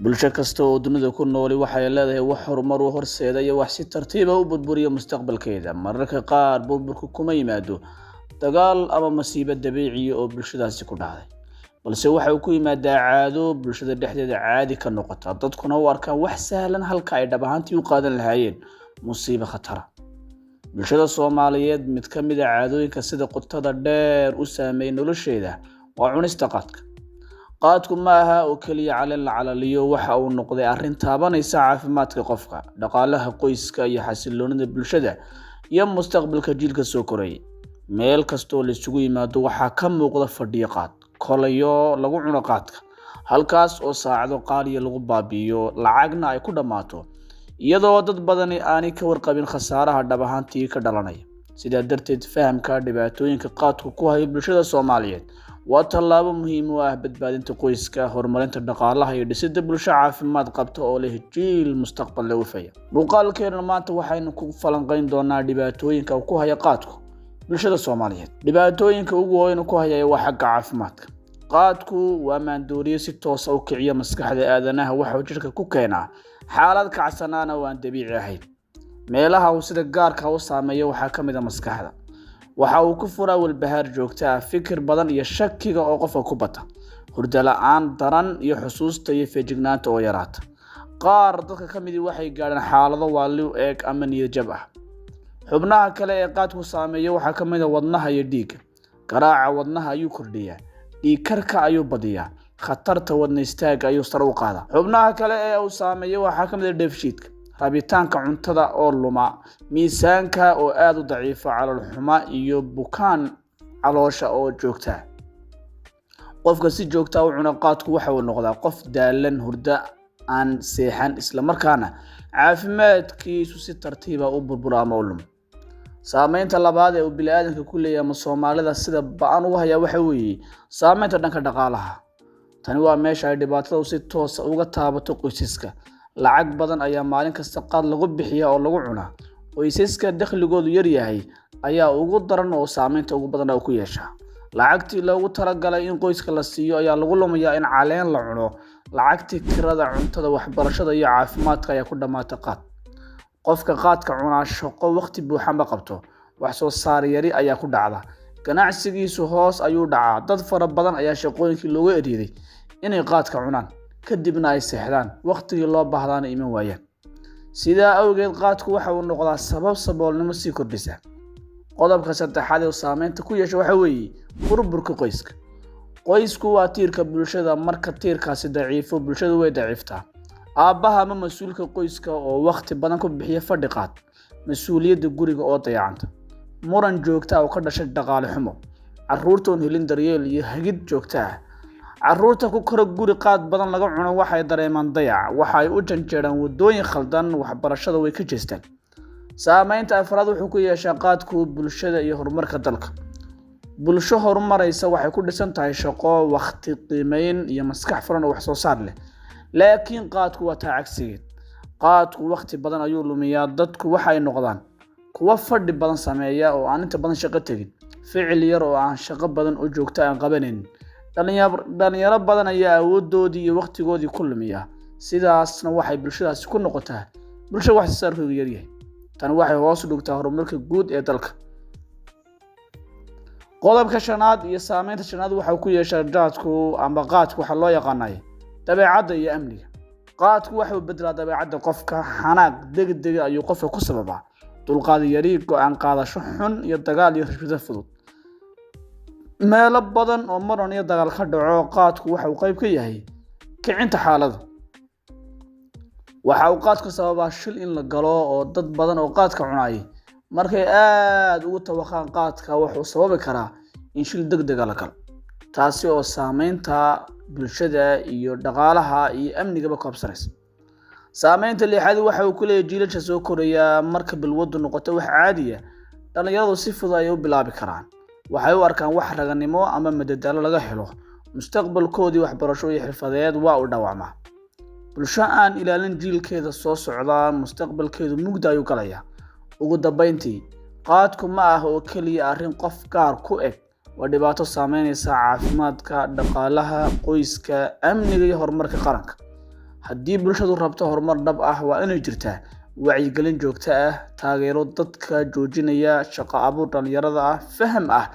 bulsho kasta oo dunida ku nool waxay leedahay wax horumar u horseeda iyo wax si tartiib ah u burburiya mustaqbalkeeda. Mararka qaar burburku kuma yimaado dagaal ama masiibo dabiici ah oo bulshadaasi ku dhacday, balse waxa uu ku yimaadaa caado bulshada dhexdeeda caadi ka noqota, dadkuna u arkaan wax sahlan halka ay dhab ahaantii u qaadan lahaayeen musiibo khatar ah. Bulshada Soomaaliyeed mid ka mid ah caadooyinka sida qotada dheer u saameeya nolosheeda waa cunista qaadka. qaadku ma aha oo kaliya caleen la calaliyo, waxa uu noqday arrin taabanaysa caafimaadka qofka, dhaqaalaha qoyska iyo xasilloonida bulshada iyo mustaqbalka jiilka soo koraya. Meel kastoo la isugu yimaado waxaa ka muuqda fadhiyo qaad, kolayo lagu cuno qaadka, halkaas oo saacado qaaliya lagu baabi'iyo, lacagna ay ku dhammaato, iyadoo dad badani aanay ka warqabin khasaaraha dhab ahaantii ka dhalanaya. Sidaa darteed, fahamka dhibaatooyinka qaadku ku hayo bulshada Soomaaliyeed waa tallaabo muhiim u ah badbaadinta qoyska, horumarinta dhaqaalaha iyo dhisidda bulsho caafimaad qabta oo leh jiil mustaqbal leh ufaya. Muuqaalkeena maanta waxaynu ku falanqayn doonaa dhibaatooyinka uu ku haya qaadku bulshada Soomaaliyeed. Dhibaatooyinka ugu weyn ku haya waa xagga caafimaadka. qaadku waa maandooriye si toos ah u kiciya maskaxda aadanaha, waxa uu jirka ku keenaa xaalad kacsanaan oo aan dabiici ahayn. meelaha uu sida gaarka u saameeyo waxaa ka mid ah maskaxda. waxa uu ku furaa walbahaar joogto ah, fikir badan iyo shakiga oo qofka ku bata, hurdo la'aan daran iyo xusuusta iyo feejignaanta oo yaraata. qaar dadka ka mid waxay gaadhaan xaalado waali u eg ama niyad jab ah. xubnaha kale ee qaadku saameeyo waxaa ka mid ah wadnaha iyo dhiigga. garaaca wadnaha ayuu kordhiyaa, dhiig karka ayuu badiyaa, khatarta wadna istaaga ayuu sare u qaadaa. xubnaha kale ee uu saameeyo waxaa ka mid ah dheefshiidka, rabitaanka cuntada oo luma, miisaanka oo aad u daciifa, calool xuma iyo bukaan caloosha oo joogta. qofka si joogta u cuna qaadku waxa uu noqdaa qof daalan, hurdo aan seexan, isla markaana caafimaadkiisu si tartiib ah u burbura ama u luma. saameynta labaad ee uu bini'aadamka ku leeyahay ama Soomaalida sida ba'an ugu haya waxa weeye saameynta dhanka dhaqaalaha. tani waa meesha ay dhibaatada si toos ah uga taabato qoysaska. lacag badan ayaa maalin kasta qaad lagu bixiyaa oo lagu cunaa. qoysaska dakhligoodu yar yahay ayaa ugu daran oo saameynta ugu badan ku yeesha. lacagtii loogu talagalay in qoyska la siiyo ayaa lagu lumayaa in caleen la cuno. lacagtii kirada, cuntada, waxbarashada iyo caafimaadka ayaa ku dhamaata qaad. qofka qaadka cunaa shaqo waqti buuxa ma qabto, wax soo saar yari ayaa ku dhacda, ganacsigiisu hoos ayuu dhacaa. dad fara badan ayaa shaqooyinkii looga eryay inay qaadka cunaan, kadibna ay seexdaan, waqtigii loo baahdaana iman waayaan. sidaa awgeed, qaadku waxa uu noqdaa sabab saboolnimo sii kordhisa. qodobka saddexaad ee saameynta ku yeesha waxa weeye burburka qoyska. qoysku waa tiirka bulshada, marka tiirkaasi daciifo, bulshadu way daciiftaa. aabbaha ama mas-uulka qoyska oo waqti badan ku bixiya fadhi qaad, mas-uuliyadda guriga oo dayacanta, muran joogta oo ka dhashay dhaqaale xumo, carruurtoon helin daryeel iyo hagid joogta ah. carruurta ku kora guri qaad badan laga cuno waxay dareemaan dayac, waxa ay u janjeeraan wadooyin khaldan, waxbarashada way ka jeestaan. saameynta afraad wuxuu ku yeeshaa qaadku bulshada iyo horumarka dalka. bulsho horumaraysa waxay ku dhisan tahay shaqo, waqti qiimeyn iyo maskax furan oo wax soo saar leh. laakiin qaadku waa taa cagsigeed. qaadku waqti badan ayuu lumiyaa, dadku waxay noqdaan kuwa fadhi badan sameeya oo aan inta badan shaqo tegin, ficil yar oo aan shaqo badan oo joogto aan qabanin. dhalinyaro badan ayaa awoodoodii iyo waqtigoodii ku lumiya. sidaasna waxay bulshadaasi ku noqotaa bulsho wax soo saarkoodu yar yahay. tan waxay hoos u dhigtaa horumarka guud ee dalka. qodobka shanaad iyo saameynta shanaad waxa uu ku yeeshaa qaadku waxa loo yaqaanay dabeecadda iyo amniga. qaadku waxa uu bedelaa dabeecadda qofka, xanaaq degdeg ayuu qofka ku sababaa, dulqaad yari, go'aan qaadasho xun iyo dagaal iyo rabshado fudud. meelo badan oo maran iyo dagaal ka dhaco, qaadku waxa uu qayb ka yahay kicinta xaaladda. waxa uu qaadku sababaa shil in la galo, oo dad badan oo qaadka cunay markay aad ugu tawaqaan qaadka wuxuu sababi karaa in shil degdeg ah la galo, taasi oo saameynta bulshada iyo dhaqaalaha iyo amnigaba koobsanaysa. saameynta lixaad waxa uu ku leeyahay jiilasha soo koraya. marka balwadu noqoto wax caadi ah, dhalinyaradu si fudud ay u bilaabi karaan. waxay u arkaan wax raganimo ama madadaalo laga helo, mustaqbalkoodii waxbarasho iyo xirfadeed waa u dhaawacmaa. bulsho aan ilaalin jiilkeeda soo socda, mustaqbalkeedu mugdi ayuu galayaa. ugu dambeyntii, qaadku ma aha oo kaliya arrin qof gaar ku eg, waa dhibaato saameynaysa caafimaadka, dhaqaalaha qoyska, amniga iyo horumarka qaranka. haddii bulshadu rabto horumar dhab ah waa inay jirtaa wacyigelin joogto ah, taageero dadka joojinaya, shaqo abuur dhalinyarada ah, faham ah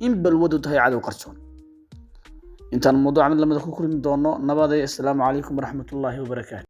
in balwadu tahay cadow qarsoon. intaan mawduuca mid lamida ku kulmi doono nabaday. Assalaamu calaykum waraxmatullaahi wabarakaatu.